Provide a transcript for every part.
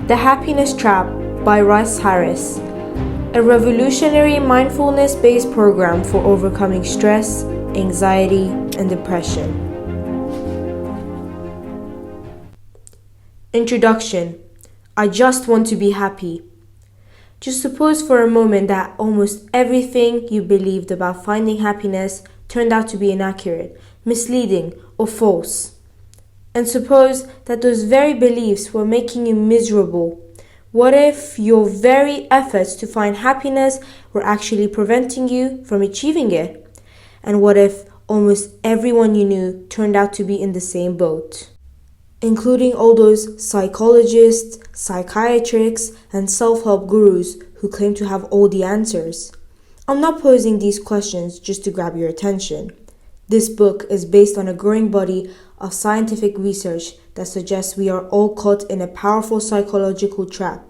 The Happiness Trap by Russ Harris, a revolutionary mindfulness-based program for overcoming stress, anxiety, and depression. Introduction. I just want to be happy. Just suppose for a moment that almost everything you believed about finding happiness turned out to be inaccurate, misleading, or false. And suppose that those very beliefs were making you miserable. What if your very efforts to find happiness were actually preventing you from achieving it? And what if almost everyone you knew turned out to be in the same boat? Including all those psychologists, psychiatrists, and self-help gurus who claim to have all the answers. I'm not posing these questions just to grab your attention. This book is based on a growing body of scientific research that suggests we are all caught in a powerful psychological trap.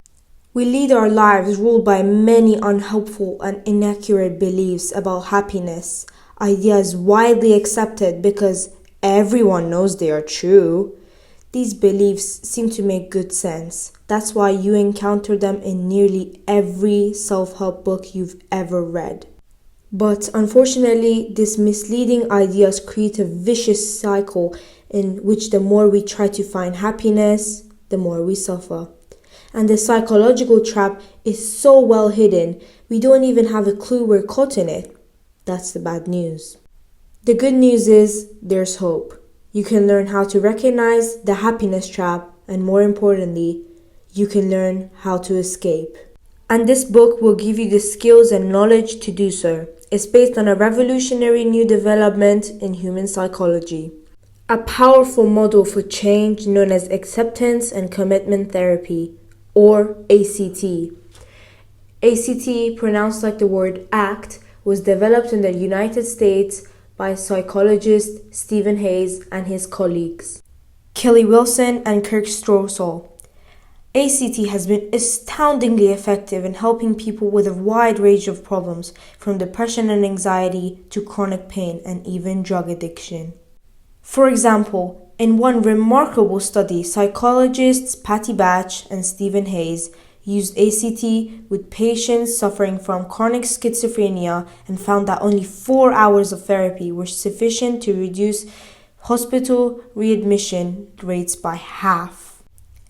We lead our lives ruled by many unhelpful and inaccurate beliefs about happiness, ideas widely accepted because everyone knows they are true. These beliefs seem to make good sense. That's why you encounter them in nearly every self-help book you've ever read. But unfortunately, these misleading ideas create a vicious cycle in which the more we try to find happiness, the more we suffer. And the psychological trap is so well hidden, we don't even have a clue we're caught in it. That's the bad news. The good news is there's hope. You can learn how to recognize the happiness trap, and more importantly, you can learn how to escape. And this book will give you the skills and knowledge to do so. It's based on a revolutionary new development in human psychology. A powerful model for change known as acceptance and commitment therapy, or ACT. ACT, pronounced like the word act, was developed in the United States by psychologist Stephen Hayes and his colleagues, Kelly Wilson and Kirk Stossel. ACT has been astoundingly effective in helping people with a wide range of problems, from depression and anxiety to chronic pain and even drug addiction. For example, in one remarkable study, psychologists Patty Batch and Stephen Hayes used ACT with patients suffering from chronic schizophrenia and found that only 4 hours of therapy were sufficient to reduce hospital readmission rates by half.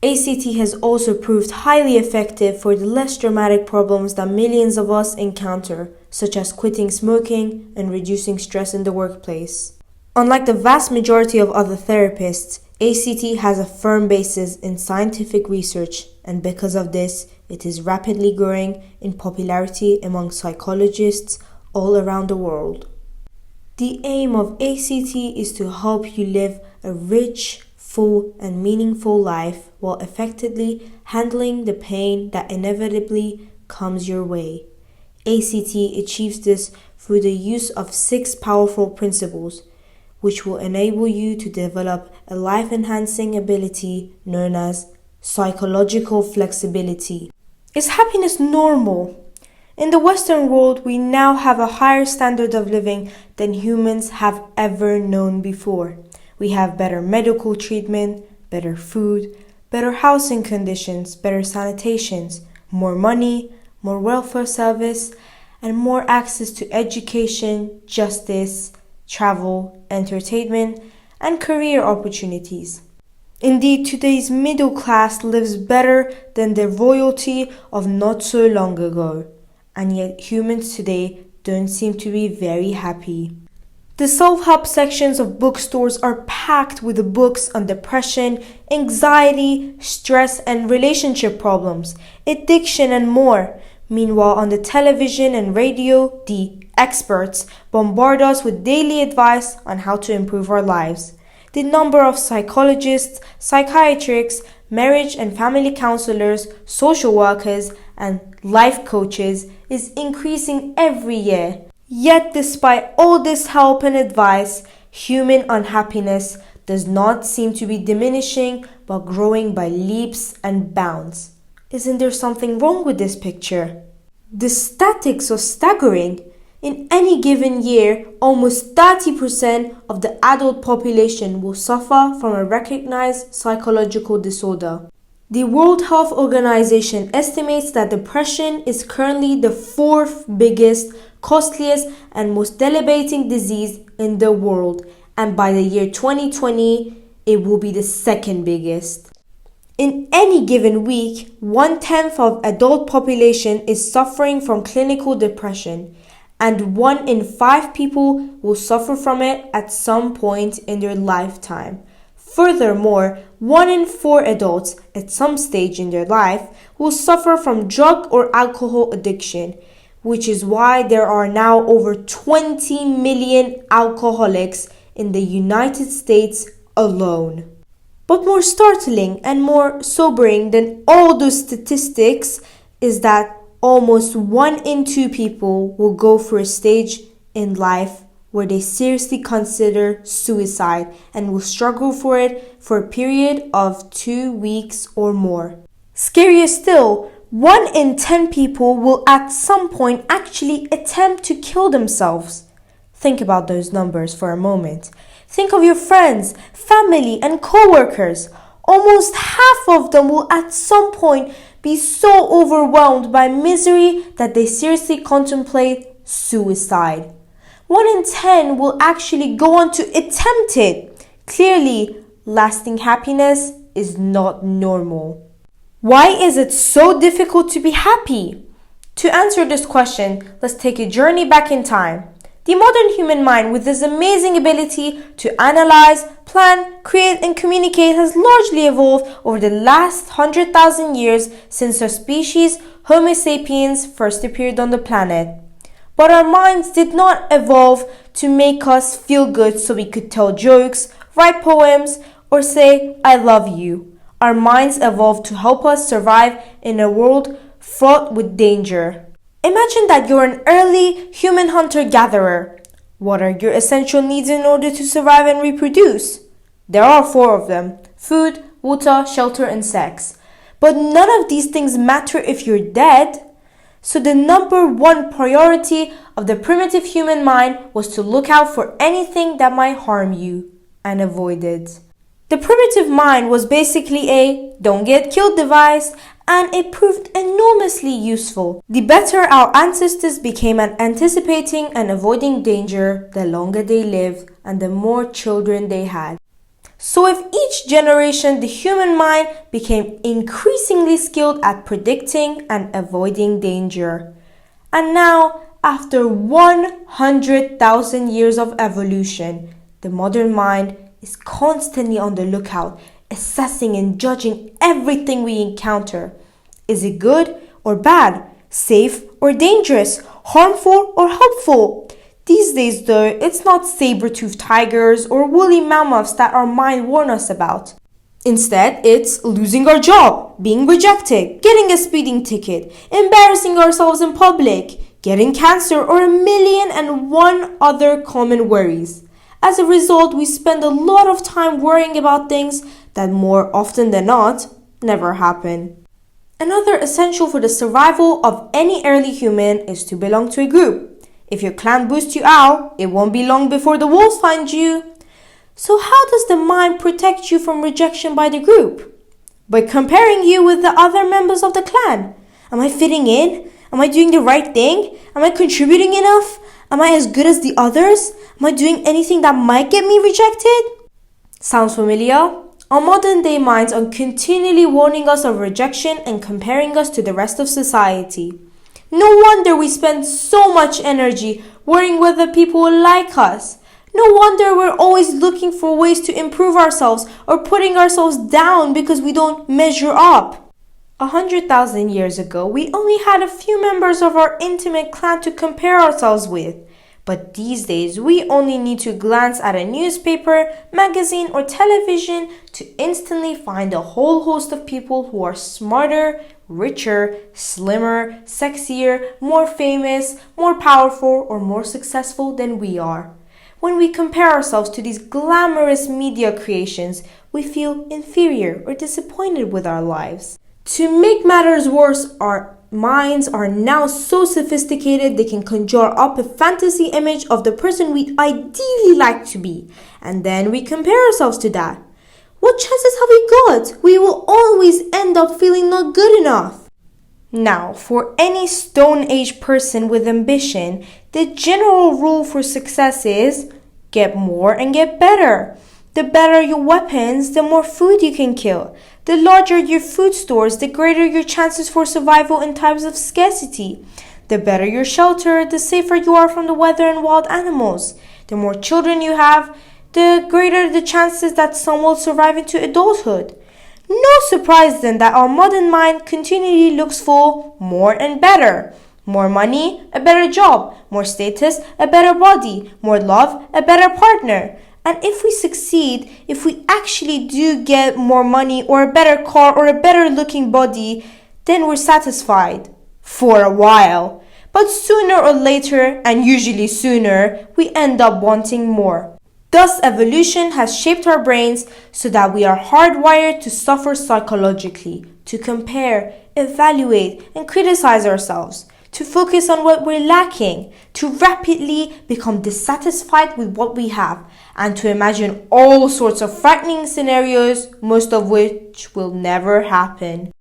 ACT has also proved highly effective for the less dramatic problems that millions of us encounter, such as quitting smoking and reducing stress in the workplace. Unlike the vast majority of other therapists, ACT has a firm basis in scientific research, and because of this, it is rapidly growing in popularity among psychologists all around the world. The aim of ACT is to help you live a rich, full, and meaningful life while effectively handling the pain that inevitably comes your way. ACT achieves this through the use of 6 powerful principles, which will enable you to develop a life-enhancing ability known as psychological flexibility. Is happiness normal? In the Western world, we now have a higher standard of living than humans have ever known before. We have better medical treatment, better food, better housing conditions, better sanitations, more money, more welfare service, and more access to education, justice, travel, entertainment, and career opportunities. Indeed, today's middle class lives better than the royalty of not so long ago, and yet humans today don't seem to be very happy. The self-help sections of bookstores are packed with the books on depression, anxiety, stress, and relationship problems, addiction, and more. Meanwhile, on the television and radio, the experts bombard us with daily advice on how to improve our lives. The number of psychologists, psychiatrists, marriage and family counselors, social workers, and life coaches is increasing every year. Yet, despite all this help and advice, human unhappiness does not seem to be diminishing but growing by leaps and bounds. Isn't there something wrong with this picture? The statistics are staggering. In any given year, almost 30% of the adult population will suffer from a recognized psychological disorder. The World Health Organization estimates that depression is currently the fourth biggest, costliest, and most debilitating disease in the world, and by the year 2020, it will be the second biggest. In any given week, 1/10 of adult population is suffering from clinical depression, and 1 in 5 people will suffer from it at some point in their lifetime. Furthermore, 1 in 4 adults at some stage in their life will suffer from drug or alcohol addiction, which is why there are now over 20 million alcoholics in the United States alone. But more startling and more sobering than all those statistics is that almost 1 in 2 people will go through a stage in life where they seriously consider suicide and will struggle for it for a period of 2 weeks or more. Scarier still, 1 in 10 people will at some point actually attempt to kill themselves. Think about those numbers for a moment. Think of your friends, family, and co-workers. Almost half of them will at some point be so overwhelmed by misery that they seriously contemplate suicide. 1 in 10 will actually go on to attempt it. Clearly, lasting happiness is not normal. Why is it so difficult to be happy? To answer this question, let's take a journey back in time. The modern human mind, with its amazing ability to analyze, plan, create, and communicate, has largely evolved over the last 100,000 years since our species, Homo sapiens, first appeared on the planet. But our minds did not evolve to make us feel good so we could tell jokes, write poems, or say, I love you. Our minds evolved to help us survive in a world fraught with danger. Imagine that you're an early human hunter-gatherer. What are your essential needs in order to survive and reproduce? There are 4 of them: food, water, shelter, and sex. But none of these things matter if you're dead. So the number 1 priority of the primitive human mind was to look out for anything that might harm you, and avoid it. The primitive mind was basically a don't get killed device, and it proved enormously useful. The better our ancestors became at anticipating and avoiding danger, the longer they lived and the more children they had. So with each generation, the human mind became increasingly skilled at predicting and avoiding danger. And now, after 100,000 years of evolution, the modern mind is constantly on the lookout, assessing and judging everything we encounter. Is it good or bad? Safe or dangerous? Harmful or helpful? These days, though, it's not saber-toothed tigers or woolly mammoths that our mind warns us about. Instead, it's losing our job, being rejected, getting a speeding ticket, embarrassing ourselves in public, getting cancer, or 1,000,001 other common worries. As a result, we spend a lot of time worrying about things that more often than not never happen. Another essential for the survival of any early human is to belong to a group. If your clan boosts you out, it won't be long before the wolves find you. So how does the mind protect you from rejection by the group? By comparing you with the other members of the clan. Am I fitting in? Am I doing the right thing? Am I contributing enough? Am I as good as the others? Am I doing anything that might get me rejected? Sounds familiar? Our modern day minds are continually warning us of rejection and comparing us to the rest of society. No wonder we spend so much energy worrying whether people will like us. No wonder we're always looking for ways to improve ourselves or putting ourselves down because we don't measure up. 100,000 years ago, we only had a few members of our intimate clan to compare ourselves with. But these days, we only need to glance at a newspaper, magazine, or television to instantly find a whole host of people who are smarter, richer, slimmer, sexier, more famous, more powerful, or more successful than we are. When we compare ourselves to these glamorous media creations, we feel inferior or disappointed with our lives. To make matters worse, our minds are now so sophisticated they can conjure up a fantasy image of the person we'd ideally like to be, and then we compare ourselves to that. What chances have we got? We will always end up feeling not good enough. Now, for any Stone Age person with ambition, the general rule for success is get more and get better. The better your weapons, the more food you can kill. The larger your food stores, the greater your chances for survival in times of scarcity. The better your shelter, the safer you are from the weather and wild animals. The more children you have, the greater the chances that some will survive into adulthood. No surprise then that our modern mind continually looks for more and better. More money, a better job. More status, a better body. More love, a better partner. And if we succeed, if we actually do get more money or a better car or a better looking body, then we're satisfied. For a while. But sooner or later, and usually sooner, we end up wanting more. Thus, evolution has shaped our brains so that we are hardwired to suffer psychologically, to compare, evaluate, and criticize ourselves, to focus on what we're lacking, to rapidly become dissatisfied with what we have, and to imagine all sorts of frightening scenarios, most of which will never happen.